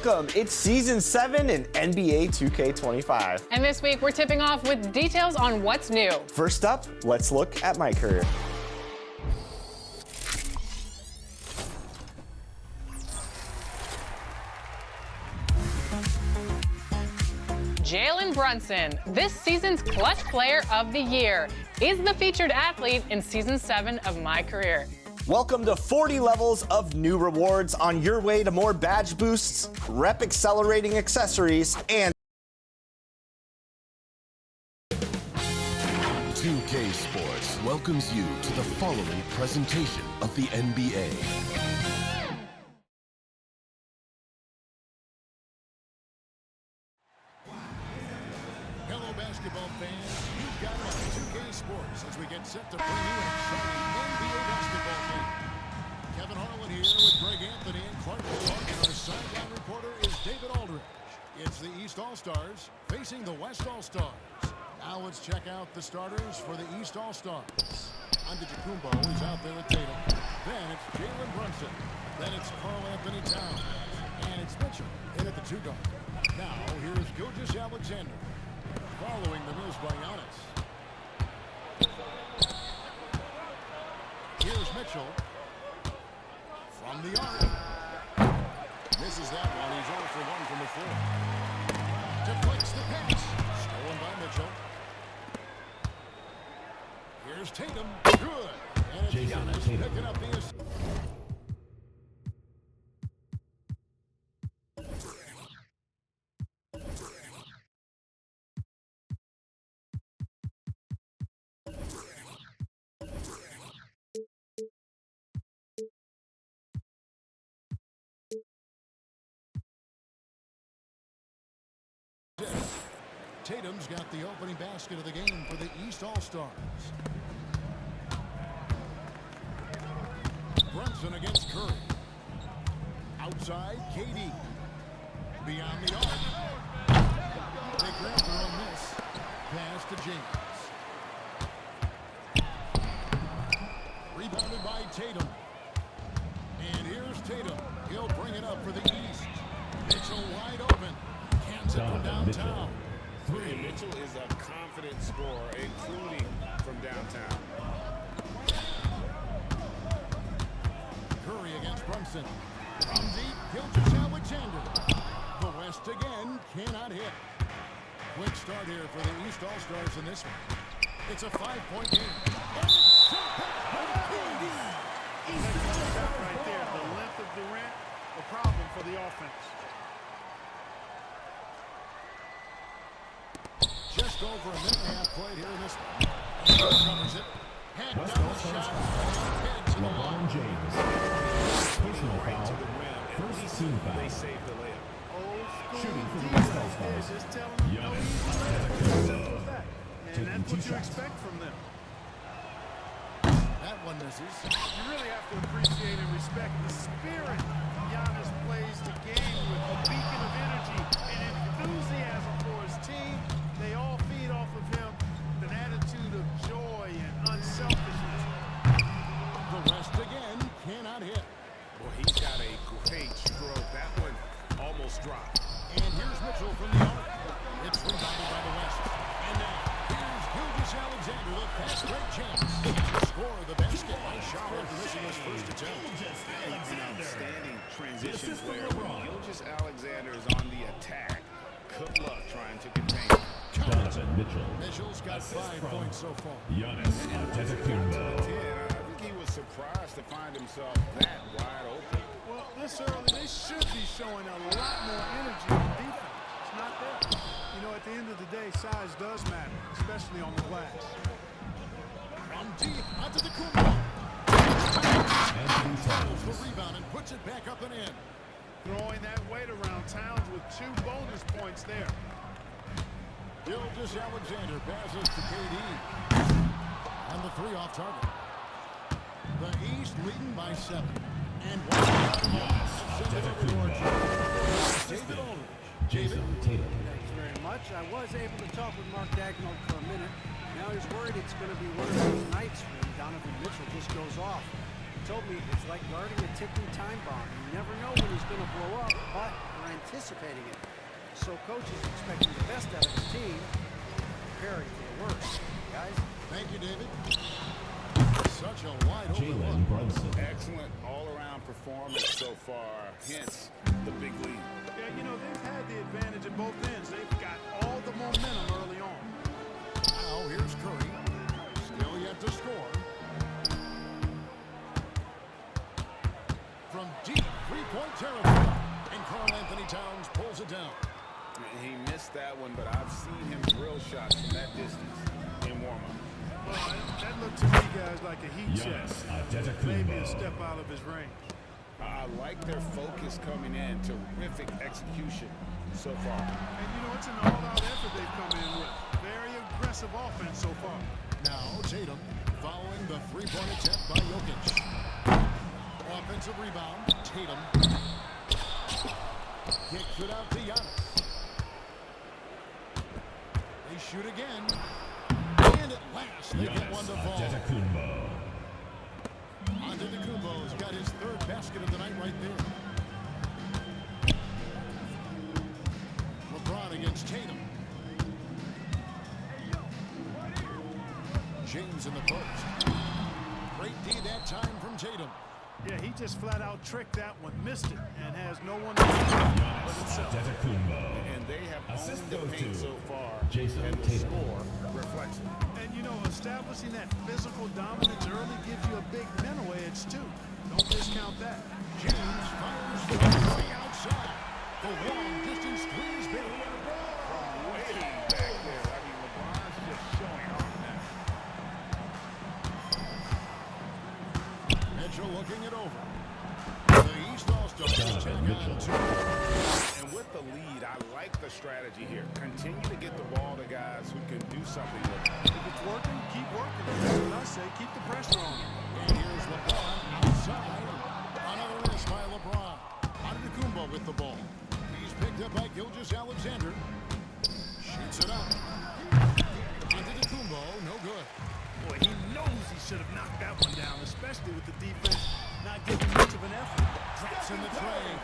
Welcome, it's Season 7 in NBA 2K25. And this week, we're tipping off with details on what's new. First up, let's look at my career. Jalen Brunson, this season's Clutch Player of the Year, is the featured athlete in Season 7 of My Career. Welcome to 40 levels of new rewards on your way to more badge boosts, rep accelerating accessories, and 2K Sports welcomes you to the following presentation of the NBA. Hello, basketball fans. You've got it on 2K Sports as we get set to bring you an exciting NBA basketball game. Kevin Harlan here with Greg Anthony and Clark Clark, and our sideline reporter is David Aldridge. It's the East All-Stars facing the West All-Stars. Now let's check out the starters for the East All-Stars. Antetokounmpo is out there at Tatum. Then it's Jalen Brunson. Then it's Karl Anthony Towns. And it's Mitchell in at the 2-guard. Now here's Gilgeous-Alexander. Following the miss by Giannis. Here's Mitchell. From the arc. Misses that one. He's 0 for 1 from the floor. Deflects the pass. Stolen by Mitchell. Here's Tatum. Good. And it's Giannis picking up the assist. Tatum's got the opening basket of the game for the East All-Stars. Brunson against Curry. Outside, KD. Beyond the arc. They grab their own miss. Pass to James. Rebounded by Tatum. And here's Tatum. He'll bring it up for the East. Mitchell wide open. Cans it from downtown. Mitchell is a confident scorer, including from downtown. Curry against Brunson. From deep, Gilgeous-Alexander. The West again cannot hit. Quick start here for the East All-Stars in this one. It's a 5-point game. And it's KD. Right there, the length of Durant, a problem for the offense. Just over a minute and a half played here in this one. And he covers it. Head down the shot. Head to the line. James. Personal foul. To the rim. First team foul. They saved the layup. Old school Shooting for the defense West All-Stars. there, just telling them no easy layup. Simple as that. And Taking that's two what you shots. expect from them. That one misses. You really have to appreciate and respect the spirit Giannis plays the game with, a beacon of energy and enthusiasm for his team. They all feed off of him with an attitude of joy and unselfishness. The West again cannot hit. Boy, he's got a great stroke. That one almost dropped. And here's Mitchell from the arc. It's rebounded by the West. And now here's Gilgeous-Alexander, the fast break chance to score the basket. Nice shot after missing his first attempt. An outstanding transition player. When Gilgeous-Alexander is on the attack, good luck trying to contain him. Donovan Mitchell. Mitchell's got 5 points so far. Giannis Antetokounmpo. I think he was surprised to find himself that wide open. Well, this early, they should be showing a lot more energy on defense. It's not there. You know, at the end of the day, size does matter, especially on the glass. From deep, Antetokounmpo. Anthony Follows the Towns. rebound and puts it back up and in. Throwing that weight around. Towns with 2 bonus points there. Gilgeous-Alexander passes to KD. And the 3 off target. The East leading by 7. And one send it over to our David Aldridge. Jason Tatum. Thanks very much. I was able to talk with Mark Daigneault for a minute. Now he's worried it's going to be one of those nights when Donovan Mitchell just goes off. He told me it's like guarding a ticking time bomb. You never know when he's going to blow up, but for anticipating it. So coach is expecting the best out of his team, preparing for the worst. Guys? Thank you, David. Such a wide open Jalen look. Brunson. Excellent all-around performance so far, hence the big lead. Yeah, you know, they've had the advantage at both ends. They've got all the momentum early on. Now here's Curry. Still yet to score. From deep three-point territory. And Karl Anthony Towns pulls it down. He missed that one, but I've seen him drill shots from that distance in warm-up. Well, that looked to me, guys, like a heat check. Giannis Maybe a Antetokounmpo. step out of his range. I like their focus coming in. Terrific execution so far. And, you know, it's an all-out effort they've come in with. Very aggressive offense so far. Now Tatum following the three-point attempt by Jokic. Offensive rebound, Tatum. Kicks it out to Giannis. They shoot again. And at last, they get one to fall. Antetokounmpo. Antetokounmpo's got his third basket of the night right there. LeBron against Tatum. James in the post. Great D that time from Tatum. Yeah, he just flat out tricked that one, missed it, and has no one to but himself. Antetokounmpo. And they have Assist owned the goes paint to so far, Jason and the Tatum. score reflects it. And, you know, establishing that physical dominance early gives you a big mental edge, too. Don't discount that. James fires from the outside. The long-distance three's been Way back there. I mean, LeBron's just showing off now. Mitchell looking it over. The East All-Stars check on two. And with the lead, I like the strategy here. Continue to get the ball to guys who can do something with it. If it's working, keep working. That's what I say. Keep the pressure on him. And here's LeBron outside. Another miss by LeBron. Antetokounmpo with the ball. He's picked up by Gilgeous-Alexander. Shoots it up. Antetokounmpo, no good. Boy, he knows he should have knocked that one down, especially with the defense not giving much of an effort. Drops in the tray. It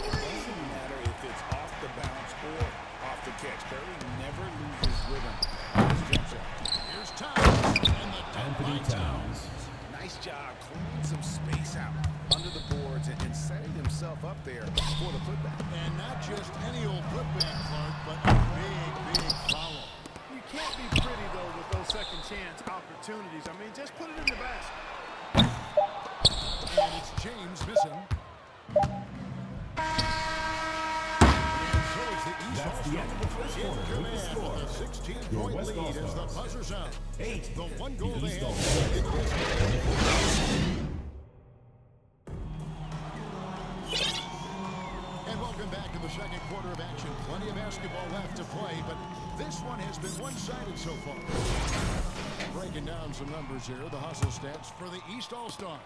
doesn't matter if it's off the bounce or off the catch. Curry never loses rhythm on his jump shot. Here's Towns. And the dunk Anthony by Towns. Nice job cleaning some space out under the boards and setting himself up there for the putback. And not just any old putback, Clark, but a big, big foul. You can't be pretty, though, with those second chance opportunities. I mean, just put it in the basket. And it's James missing. And so it's the East That's the end of the first in quarter with the command score. with a 16-point Your West lead as the All-Stars. buzzer's out. 8. The one goal The they East have. All-Stars. And welcome back to the second quarter of action. Plenty of basketball left to play, but this one has been one-sided so far. Breaking down some numbers here, the hustle stats for the East All-Stars.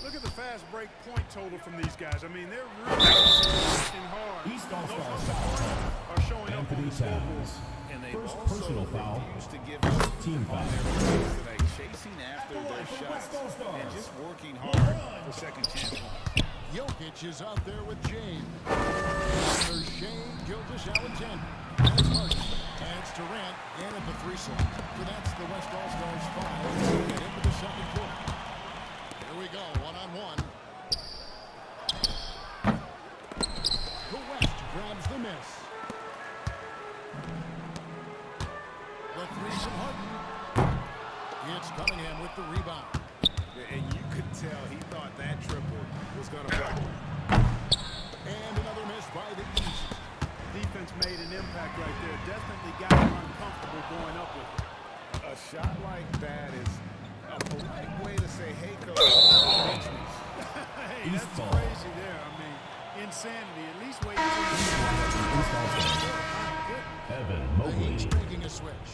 Look at the fast break point total from these guys. I mean, they're really working hard. East Those All-Stars hustle foul. points are showing up on Anthony the scoreboard. Towns. And they've First also personal foul. refused to give up Team on foul. their goals today, chasing after their shots and just working hard for second chance ones. Jokic is out there with James. There's Shea Gilgeous-Alexander. And it's Harden. And it's Durant in at the three slot. So that's the West All-Stars 5. Get into the second quarter. Here we go, one-on-one. The West grabs the miss. The three from Harden. It's Cunningham with the rebound. And you could tell he thought that triple was going to fly. And another miss by the East. Defense made an impact right there. Definitely got him uncomfortable going up with it. A shot like that is a polite way to say, hey, coach. Hey, East that's ball. crazy there. I mean, insanity. At least wait until you East All-Stars. Evan The Mobley. Heat's making a switch.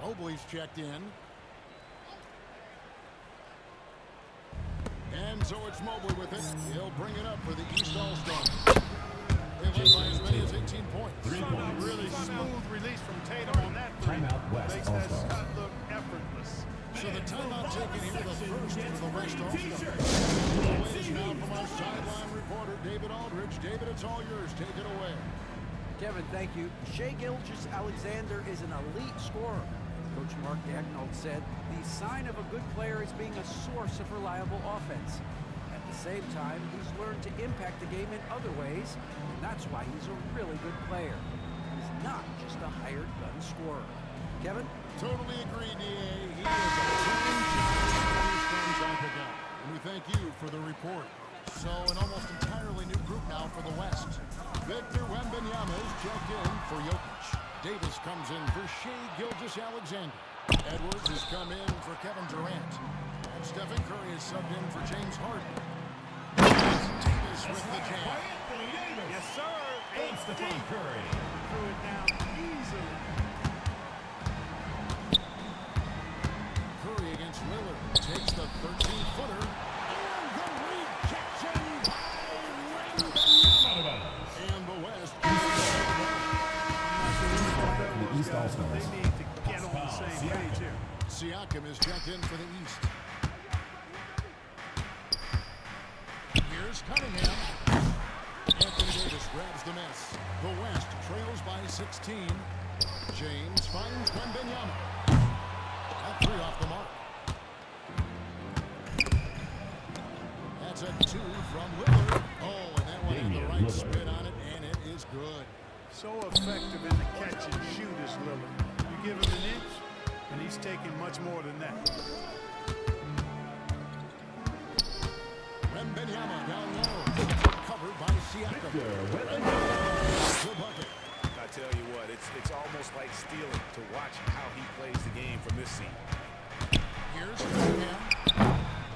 Mobley's checked in. And so it's Mobley with it. He'll bring it up for the East All-Stars. They lead by as many as 18 points. 3 points. really smooth release from Tatum on that three. Timeout West Makes that All-Stars. shot look effortless. So the timeout taken here, the first for the West All-Stars. Away now from our sideline reporter, David Aldridge. David, it's all yours. Take it away. Kevin, thank you. Shai Gilgeous-Alexander is an elite scorer. Coach Mark Daigneault said the sign of a good player is being a source of reliable offense. At the same time, he's learned to impact the game in other ways, and that's why he's a really good player. He's not just a hired gun scorer. Kevin? Totally agree, D.A. He is a true champion type of guy. And we thank you for the report. So an almost entirely new group now for the West. Victor Wembanyama is checked in for Jokic. Davis comes in for Shai Gilgeous-Alexander. Edwards has come in for Kevin Durant. And Stephen Curry is subbed in for James Harden. Davis with the jam. Yes, sir. Stephen Curry. Threw it down easily. Curry against Lillard. Takes the 13-footer. And the rejection by Wembanyama. And the West. The East All-Stars. They need to get on the same page here. Siakam is checked in for the East. Here's Cunningham. Anthony Davis grabs the miss. The West trails by 16. James finds Wembanyama. That three off the mark. That's a two from Lillard. Oh, and that one had the right spin on it, and it is good. So effective in the catch and shoot is Lillard. You give him an inch, and he's taking much more than that. Wembanyama down low. Covered by Siakam. The bucket. I tell you what, it's almost like stealing to watch how he plays the game from this seat. Here's Cunningham.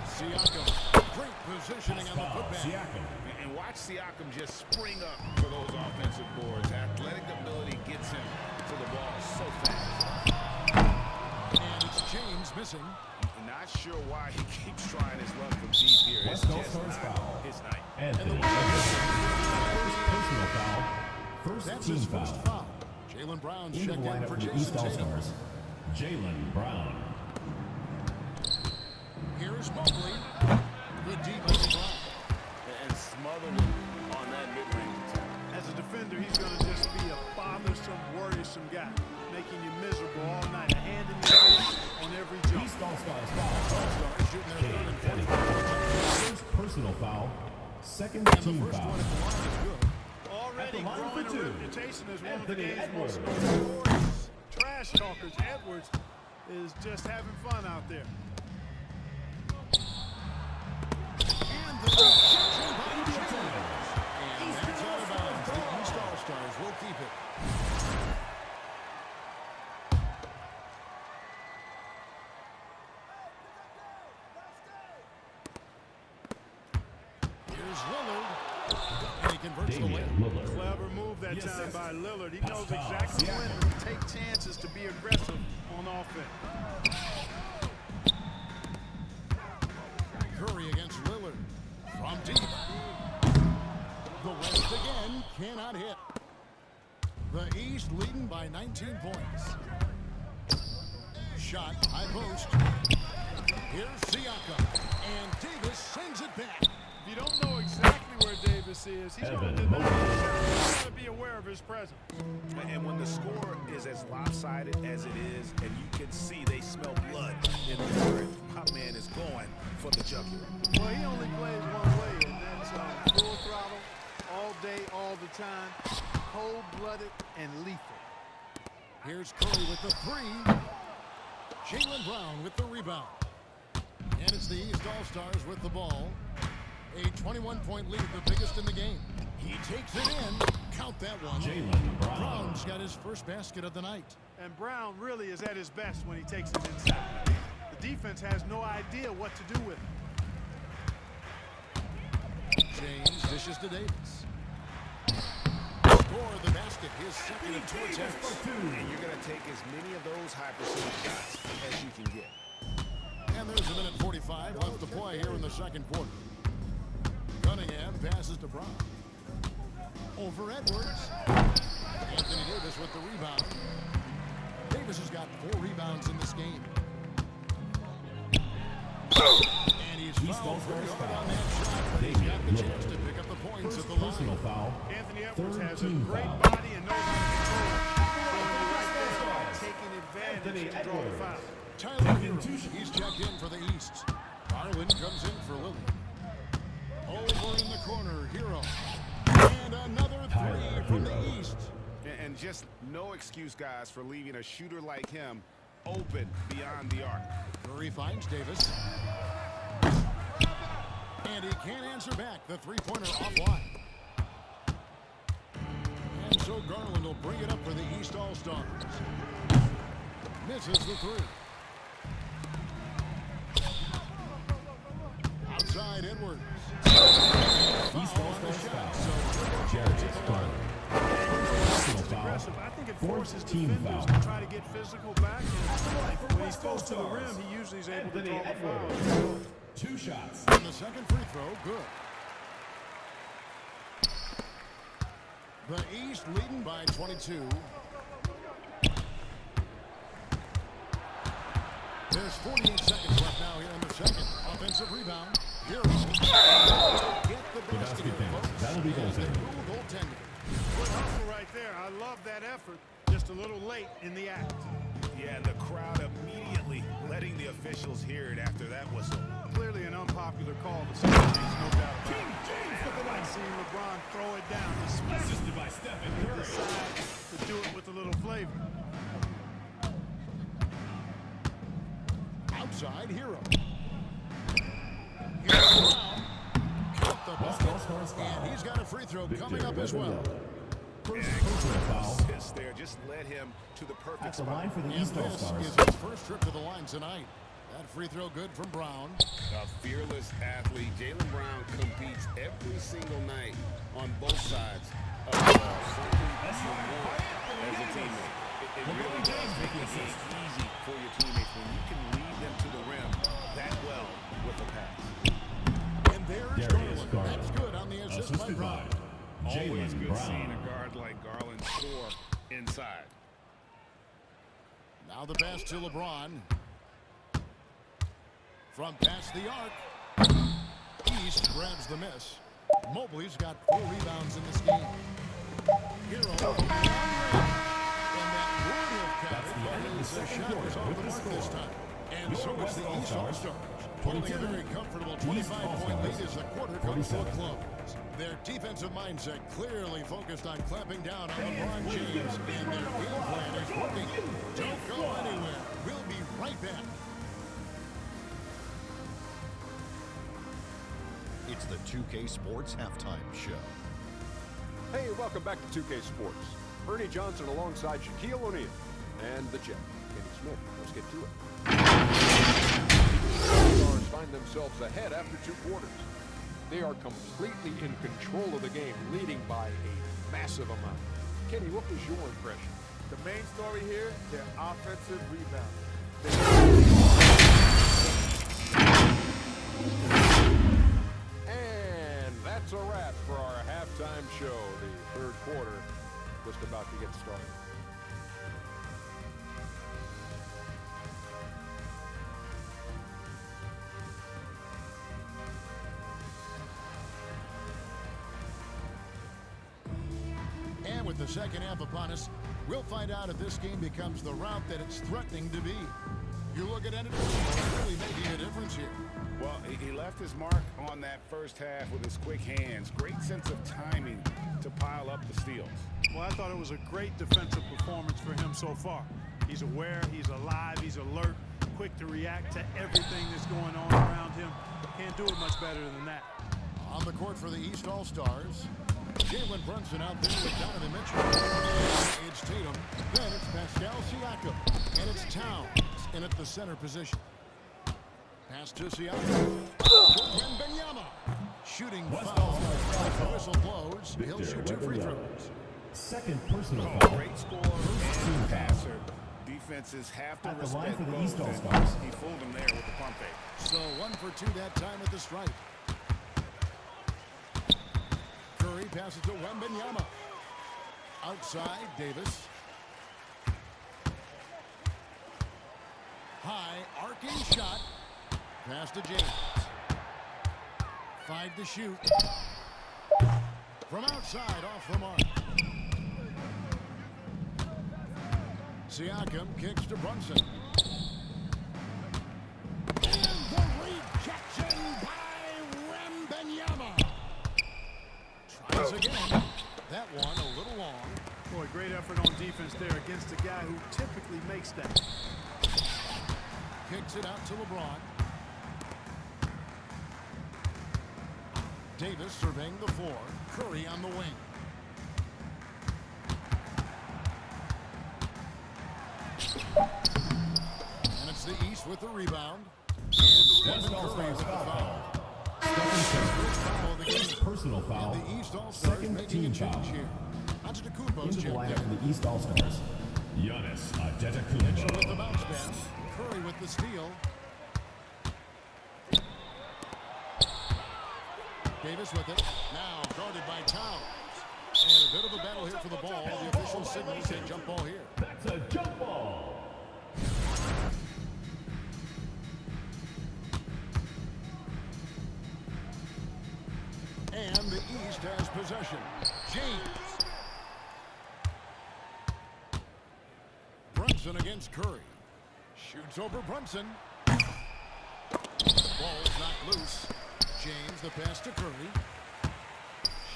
Siakam. Great positioning on the putback. Siakam. And watch Siakam just spring up for those offensive boards. Athletic ability gets him to the ball so fast. And it's James missing. Not sure why he keeps trying his luck from deep here. It's West just All-Stars not foul. his night. Anthony Edwards. First personal foul. First That's team his first foul. foul. Jaylen Brown's Into the checked in lineup for for the Jason East Tatum. All-Stars. Jaylen Brown. Here's Mobley. Good deep on Brown. And smother him on that mid-range attack. As a defender, he's going to just be a bothersome, worrisome guy, making you miserable all night. A hand in your face on every jump. East All-Stars foul. All-Stars shooting their third and Kenny. fourth. First personal foul. Second And the team first foul. one at the line is good. Already At the line growing for a two. reputation as one of the Anthony game's Edwards. most notorious trash talkers. Edwards is just having fun out there. And the rejection by James. And that's out of bounds. The East All-Stars will keep it. Here's Lillard. And he converts the Damian layup. Lillard. Clever move that Yes, time sir. by Lillard. He Pass knows foul. exactly when Siakam. to take chances to be aggressive on offense. Curry against Lillard. From deep. The West again cannot hit. The East leading by 19 points. Shot, high post. Here's Siakam. And Davis sends it back. If you don't know exactly where Davis is, he's going to Evan deny the Mobley. shot. You've got to be aware of his presence. And when the score is as lopsided as it is, and you can see they smell blood in the water, my man is going for the jugular. Well, he only plays one way, and that's full throttle, all day, all the time, cold-blooded and lethal. Here's Curry with the three. Jaylen Brown with the rebound. And it's the East All-Stars with the ball. A 21-point lead, the biggest in the game. He takes it in. Count that one. Jaylen Brown. Brown's got his first basket of the night. And Brown really is at his best when he takes it inside. The defense has no idea what to do with it. James dishes to Davis. Score the basket, his second of two attempts. And you're going to take as many of those high percentage shots as you can get. And there's a minute 45 left to play here in the second quarter. Cunningham passes to Brown. Over Edwards. Anthony Davis with the rebound. Davis has got 4 rebounds in this game. And he's fouled pretty hard on that shot, but he's got the chance to pick up the points at the Personal line. foul. Anthony Edwards Third has a team great foul. body and knows how to control it. Taking advantage to draw the foul. Tyler Hero, he's checked in for the East. Garland comes in for Lily. Over in the corner, Hero. And another three from the East. And just no excuse, guys, for leaving a shooter like him open beyond the arc. Curry finds Davis. And he can't answer back. The three-pointer offline. And so Garland will bring it up for the East All-Stars. Misses the three. Outside Edwards. East All-Stars foul. Jarius Garland. Personal foul. Aggressive. I think it forces Fourth team defenders foul. to try to get physical back. And when he's close to the rim, he usually is able to draw the foul. 2 shots. And the second free throw, good. The East leading by 22. There's 48 seconds left now here in the second. Offensive rebound. Hero. Get the basket here, folks. That'll be goal saving. Rule goaltending. Good hustle right there. I love that effort. Just a little late in the act. Yeah, and the crowd immediately letting the officials hear it after that whistle. Clearly an unpopular call to some things, no doubt about it. I've seen LeBron throw it down, especially Assisted by Stephen if he Curry. decides to do it with a little flavor. Outside Hero. Here's Brown. Count the West bucket. All-Stars foul. And he's got a free throw Victor coming up as well. First personal foul. Assist there, just led him to the perfect At the spot. line for the And East this All-Stars. is his first trip to the line tonight. That free throw good from Brown. A fearless athlete, Jaylen Brown competes every single night on both sides of the ball. Something you want as a teammate. It really does make the game easy for your teammates when you can lead them to the rim that well with a pass. And there's Darius Garland. Garland. That's good on the assist by Assisted by Brown. Always Jaylen good seeing Brown. a guard like Garland score inside. Now the pass to LeBron. From past the arc. East grabs the miss. Mobley's got 4 rebounds in this game. Hero. And that would have counted, but his shot was off the mark this time. And so it's the East All-Stars. Holding a very comfortable 25-point lead as the quarter comes to a close. Their defensive mindset clearly focused on clamping down on LeBron James, and their game plan is working. Don't go anywhere. We'll be right back. It's the 2K Sports Halftime Show. Hey, welcome back to 2K Sports. Ernie Johnson alongside Shaquille O'Neal and the Jet, Kenny Smith. Let's get to it. The Stars find themselves ahead after 2 quarters. They are completely in control of the game, leading by a massive amount. Kenny, what was your impression? The main story here, their offensive rebound. And that's a wrap for our halftime show. The 3rd quarter just about to get started. And with the second half upon us, we'll find out if this game becomes the route that it's threatening to be. You look at Anderson, really making a difference here. Well, he left his mark on that first half with his quick hands. Great sense of timing to pile up the steals. Well, I thought it was a great defensive performance for him so far. He's aware, he's alive, he's alert, quick to react to everything that's going on around him. Can't do it much better than that. On the court for the East All-Stars, Jalen Brunson out there with Donovan Mitchell. It's Tatum, then it's Pascal Siakam, and it's Towns in at the center position. Pass to Siakam. Wembanyama. Shooting foul. The whistle blows. He'll shoot 2 free throws. Second personal Oh, foul. great score First team and foul. passer. Defenses have to At the line respect for the both, East and All-Stars. he fooled them there with the pump fake. So 1 for 2 that time at the stripe. Curry passes to Wembanyama. Outside, Davis. High arcing shot. Pass to James. 5 to shoot. From outside, off the mark. Siakam kicks to Brunson. And the rejection by Wembanyama. Tries again. That one a little long. Boy, great effort on defense there against a guy who typically makes that. Kicks it out to LeBron. Davis surveying the floor. Curry on the wing. And it's the East with the rebound. And Stephen Curry with the foul. Foul of the game. Personal foul. And the East All-Stars Second making team a change foul. here. Antetokounmpo's Into the checked lineup in. for the East All-Stars. Giannis Antetokounmpo. With the bounce pass. Curry with the steal. Davis with it. Now guarded by Towns. And a bit of a battle here for the ball. The official signals a jump ball here. That's a jump ball. And the East has possession. James. Brunson against Curry. Shoots over Brunson. Ball's knocked loose. James, the pass to Curry.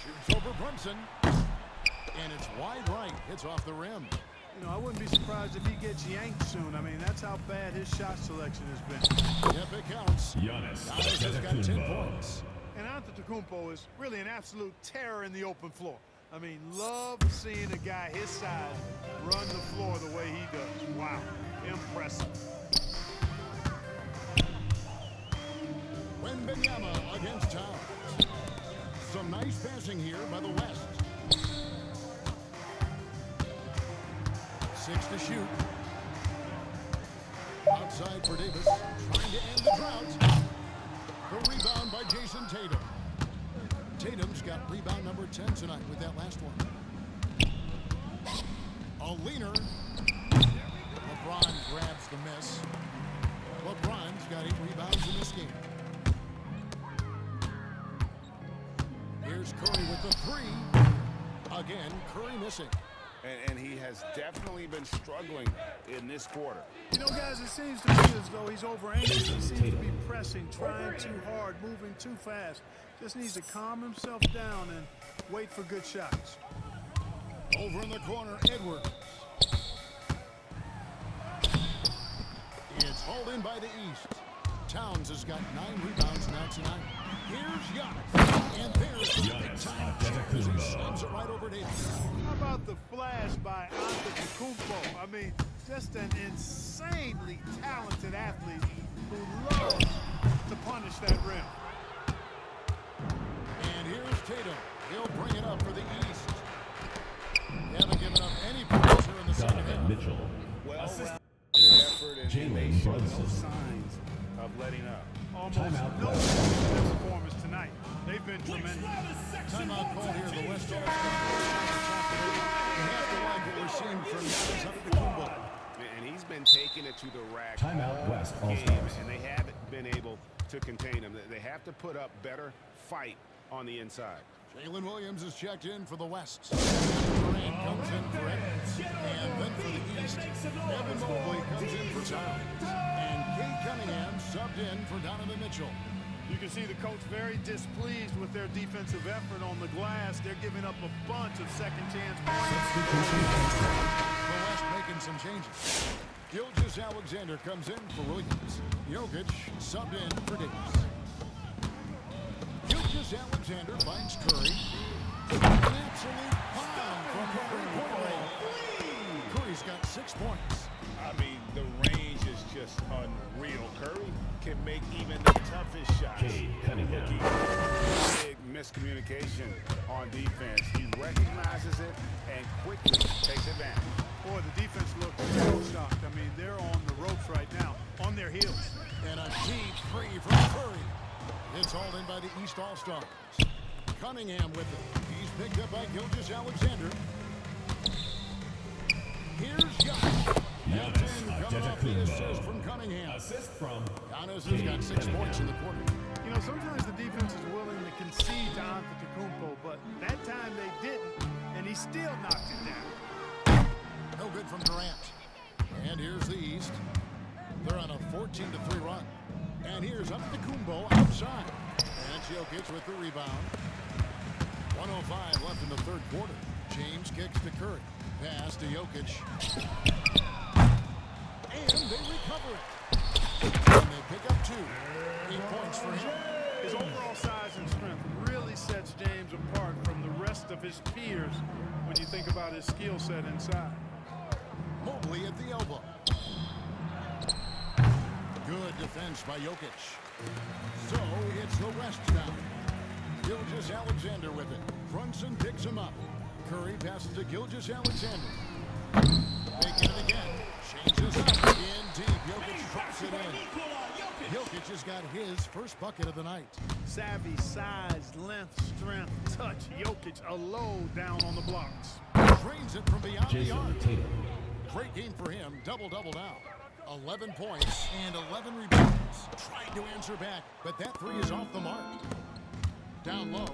Shoots over Brunson. And it's wide right. Hits off the rim. You know, I wouldn't be surprised if he gets yanked soon. I mean, that's how bad his shot selection has been. Yep, it counts. Giannis Giannis has got 10 Antetokounmpo. points. And Antetokounmpo is really an absolute terror in the open floor. I mean, love seeing a guy his size run the floor the way he does. Wow, impressive. Wembanyama against Towns. Some nice passing here by the West. 6 to shoot. Outside for Davis. Trying to end the drought. The rebound by Jason Tatum. Tatum's got rebound number 10 tonight with that last one. A leaner. LeBron grabs the miss. LeBron's got 8 rebounds in this game. Here's Curry with the 3. Again, Curry missing. And he has definitely been struggling in this quarter. You know, guys, it seems to me as though he's over anxious. He seems to be pressing, trying too hard, moving too fast. Just needs to calm himself down and wait for good shots. Over in the corner, Edwards. It's hauled in by the East. Towns has got 9 rebounds now tonight. Here's Giannis. And there's the big time shot as he slams it right over Davis. How about the flash by Antetokounmpo? I mean, just an insanely talented athlete who loves to punish that rim. And here's Tatum. He'll bring it up for the East. They haven't given up any points here in the second half. Mitchell. Well-rounded effort, and they Jalen show no Brunson. signs of letting up. Almost Timeout. no defensive performance tonight. They've been tremendous. Timeout call here. The West All-Stars. You have to like what we're seeing from Giannis Antetokounmpo. And he's been taking it to the rack Timeout all West game, All-Stars. and they haven't been able to contain him. They have to put up better fight on the inside. Jalen Williams is checked in for the West. Durant comes in for Edwards. And then for the East, Evan Mobley comes in for Towns. And Kate Cunningham subbed in for Donovan Mitchell. You can see the coach very displeased with their defensive effort on the glass. They're giving up a bunch of second chance points. The West making some changes. Gilgeous Alexander comes in for Williams. Jokic subbed in for Davis. Gilgeous Alexander finds Curry. An absolute bomb from the three-point range. Curry's got 6 points. I mean, the range is just unreal. Curry can make even the toughest shots. Cade Cunningham. Big miscommunication on defense. He recognizes it and quickly takes advantage. Boy, the defense looks so shocked. I mean, they're on the ropes right now, on their heels. And a deep three from Curry. It's hauled in by the East All-Stars. Cunningham with it. He's picked up by Gilgeous Alexander. Here's Giannis. Giannis Coming off the assist from Cunningham. Assist from Giannis has got 6 points in the quarter. You know, sometimes the defense is willing to concede to Antetokounmpo, but that time they didn't, and he still knocked it down. No good from Durant. And here's the East. They're on a 14-3 run. And here's Antetokounmpo outside. And Jokic with the rebound. 1:05 left in the third quarter. James kicks to Curry. Pass to Jokic. And they recover it. And they pick up 2. 8 points for him. His overall size and strength really sets James apart from the rest of his peers when you think about his skill set inside. Mobley at the elbow. Good defense by Jokic. So it's the West now. Gilgeous-Alexander with it. Brunson picks him up. Curry passes to Gilgeous-Alexander. They get it again. Changes up. In deep. Jokic drops it in. Jokic has got his first bucket of the night. Savvy, size, length, strength, touch. Jokic a low down on the blocks. Drains it from beyond the Jason arc. Tatum. Great game for him. Double-double now. 11 points and 11 rebounds. Trying to answer back, but that 3 is off the mark. Down low.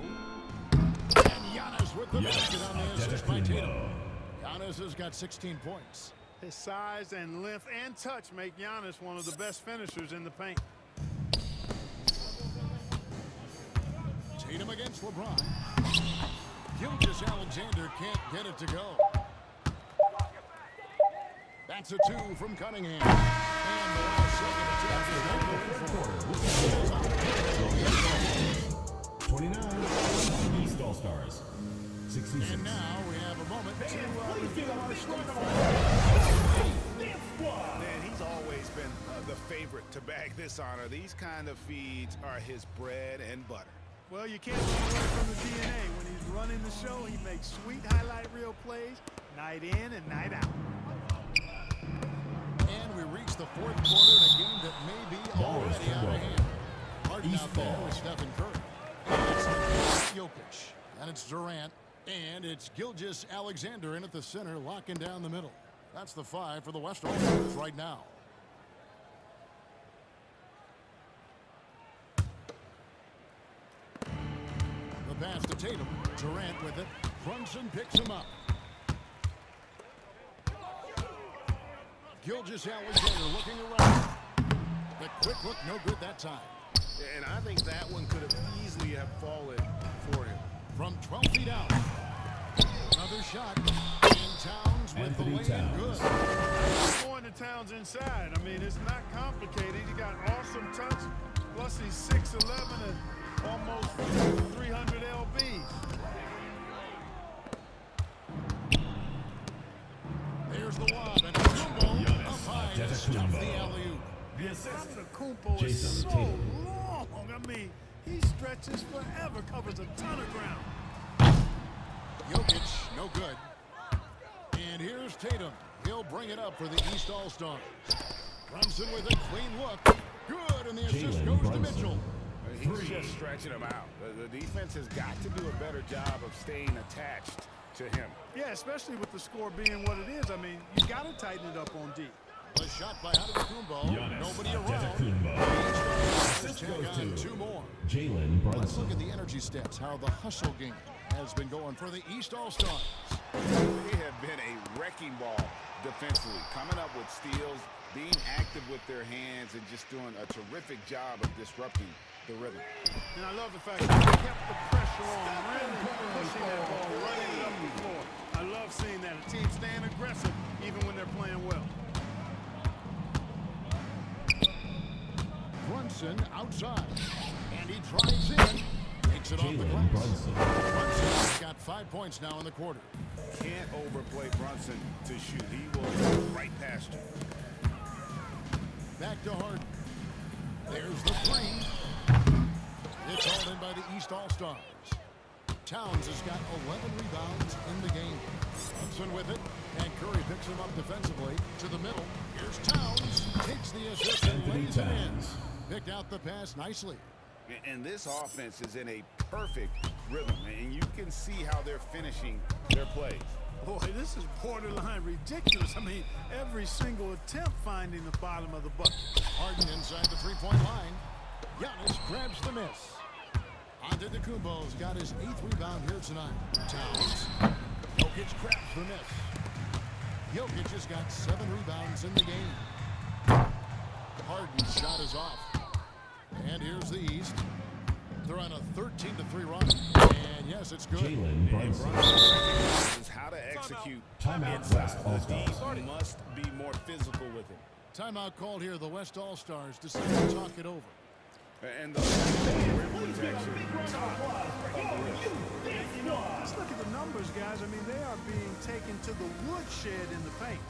And Giannis with the basket on the assist by Tatum. Giannis has got 16 points. His size and length and touch make Giannis one of the best finishers in the paint. Tatum against LeBron. Gilgeous-Alexander can't get it to go. That's a 2 from Cunningham. And the last second attempt is 29. East All-Stars. 66. And now we have a moment to review our starting Man, he's always been the favorite to bag this honor. These kind of feeds are his bread and butter. Well, you can't run away from the DNA. When he's running the show, he makes sweet highlight reel plays night in and night out. And we reach the fourth quarter in a game that may be already out of hand. Harden out there with Stephen Curry. And it's Jokic. And it's Durant. And it's Gilgeous-Alexander in at the center, locking down the middle. That's the 5 for the West All-Stars right now. The pass to Tatum. Durant with it. Brunson picks him up. Gilgeous-Alexander looking around. The quick look, no good that time. And I think that one could have easily have fallen for him. From 12 feet out. Another shot. And Towns with the lay-in good. Going to Towns inside. I mean, it's not complicated. He got awesome touch. Plus, he's 6'11" and almost 300 lbs. There's the lob. And Kumbo up high to stop the alley-oop. Antetokounmpo is so long. I mean, he stretches forever, covers a ton of ground. Jokic, no good. And here's Tatum. He'll bring it up for the East All-Stars. Brunson with a clean look. Good, and the assist goes to Mitchell. He's just stretching him out. The defense has got to do a better job of staying attached to him. Yeah, especially with the score being what it is. I mean, you got to tighten it up on D. A shot by Antetokounmpo. Nobody around. Assist goes to 2 more. Jalen Brunson. Let's look at the energy stats, how the hustle game has been going for the East All-Stars. They have been a wrecking ball defensively, coming up with steals, being active with their hands, and just doing a terrific job of disrupting the rhythm. And I love the fact that they kept the pressure on, really pushing that ball, running it up the floor. I love seeing that. A team staying aggressive even when they're playing well. Brunson outside. And he drives in. Takes it off the glass. Brunson's got 5 points now in the quarter. Can't overplay Brunson to shoot. He will go right past you. Back to Harden. There's the 3. It's all in by the East All-Stars. Towns has got 11 rebounds in the game. Brunson with it. And Curry picks him up defensively to the middle. Here's Towns. Takes the assist and lays it in. Picked out the pass nicely. And this offense is in a perfect rhythm, and you can see how they're finishing their plays. Boy, this is borderline ridiculous. I mean, every single attempt finding the bottom of the bucket. Harden inside the three-point line. Giannis grabs the miss. Antetokounmpo's got his 8th rebound here tonight. Towns. Jokic grabs the miss. Jokic has got 7 rebounds in the game. Harden's shot is off. And here's the East. They're on a 13-3 run. And yes, it's good. Jalen Brunson. Is how to execute Timeout inside. West All-Stars. The D must be more physical with him. Timeout called here. The West All-Stars decide to talk it over. And the rim protection. Let's look at the numbers, guys. I mean, they are being taken to the woodshed in the paint.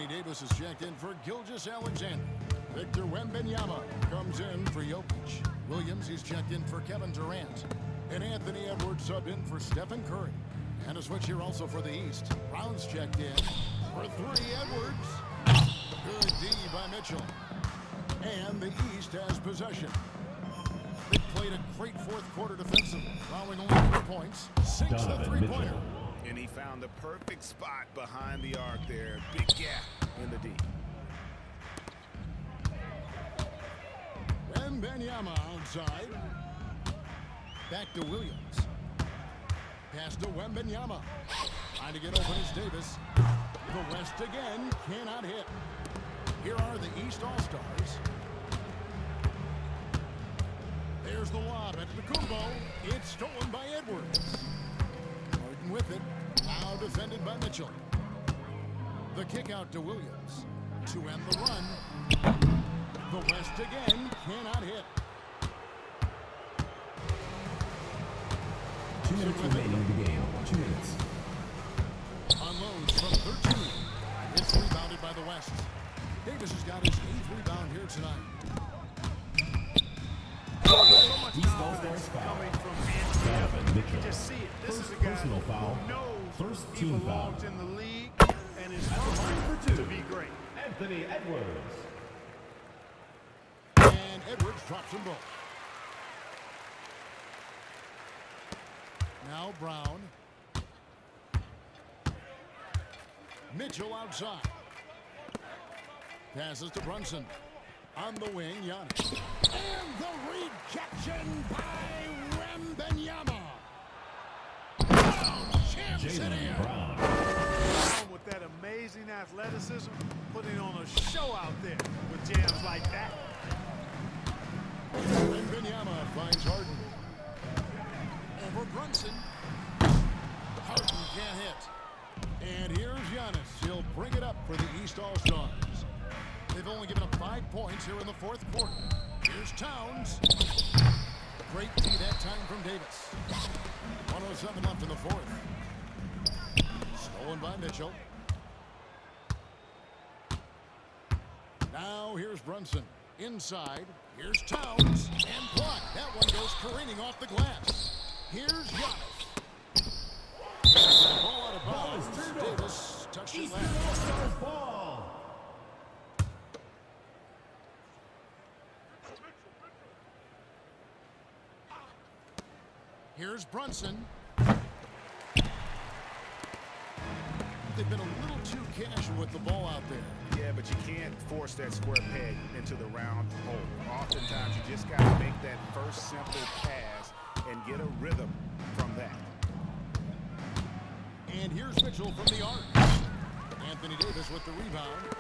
Davis is checked in for Gilgeous-Alexander. Victor Wembanyama comes in for Jokic. Williams, he's checked in for Kevin Durant. And Anthony Edwards subbed in for Stephen Curry. And a switch here also for the East. Brown's checked in for 3, Edwards. Good D by Mitchell. And the East has possession. They played a great fourth quarter defensively, allowing only 3 points. 6 the three-pointer. And he found the perfect spot behind the arc there. Big gap in the D. Wembanyama outside. Back to Williams. Pass to Wembanyama. Trying to get open is Davis. The West again cannot hit. Here are the East All-Stars. There's the lob at Antetokounmpo. It's stolen by Edwards. Harden with it. Now defended by Mitchell. The kick out to Williams. To end the run. The West again cannot hit. 2 minutes remaining in the game. 2 minutes. Unloads from 13. It's rebounded by the West. Davis has got his 8th rebound here tonight. East All-Stars foul. Coming from Donovan Anthony. Mitchell. You just see it. This First is a guy personal foul. who knows First he team foul. belongs in the league and is hungry to be great. Anthony Edwards. And Edwards drops them both. Now Brown. Mitchell outside. Passes to Brunson. On the wing, Giannis. And the rejection by Wembanyama. Jams it in. Jalen Brown. With that amazing athleticism, putting on a show out there with jams like that. Wembanyama finds Harden. Over Brunson. Harden can't hit. And here's Giannis. He'll bring it up for the East All-Stars. They've only given up 5 points here in the fourth quarter. Here's Towns. Great D that time from Davis. 1:07 left in the fourth. Stolen by Mitchell. Now here's Brunson. Inside. Here's Towns. And blocked. That one goes careening off the glass. Here's Giannis. Ball out of bounds. Davis touched it last. All-Stars ball. Here's Brunson. They've been a little too casual with the ball out there. Yeah, but you can't force that square peg into the round hole. Oftentimes, you just got to make that first simple pass and get a rhythm from that. And here's Mitchell from the arc. Anthony Davis with the rebound.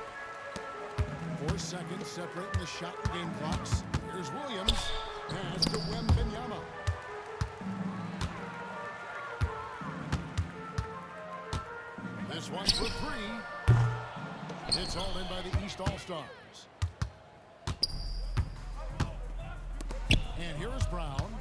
4 seconds separating the shot and game clocks. Here's Williams. Pass to Wembanyama. This one for 3. It's hauled in by the East All-Stars. And here is Brown.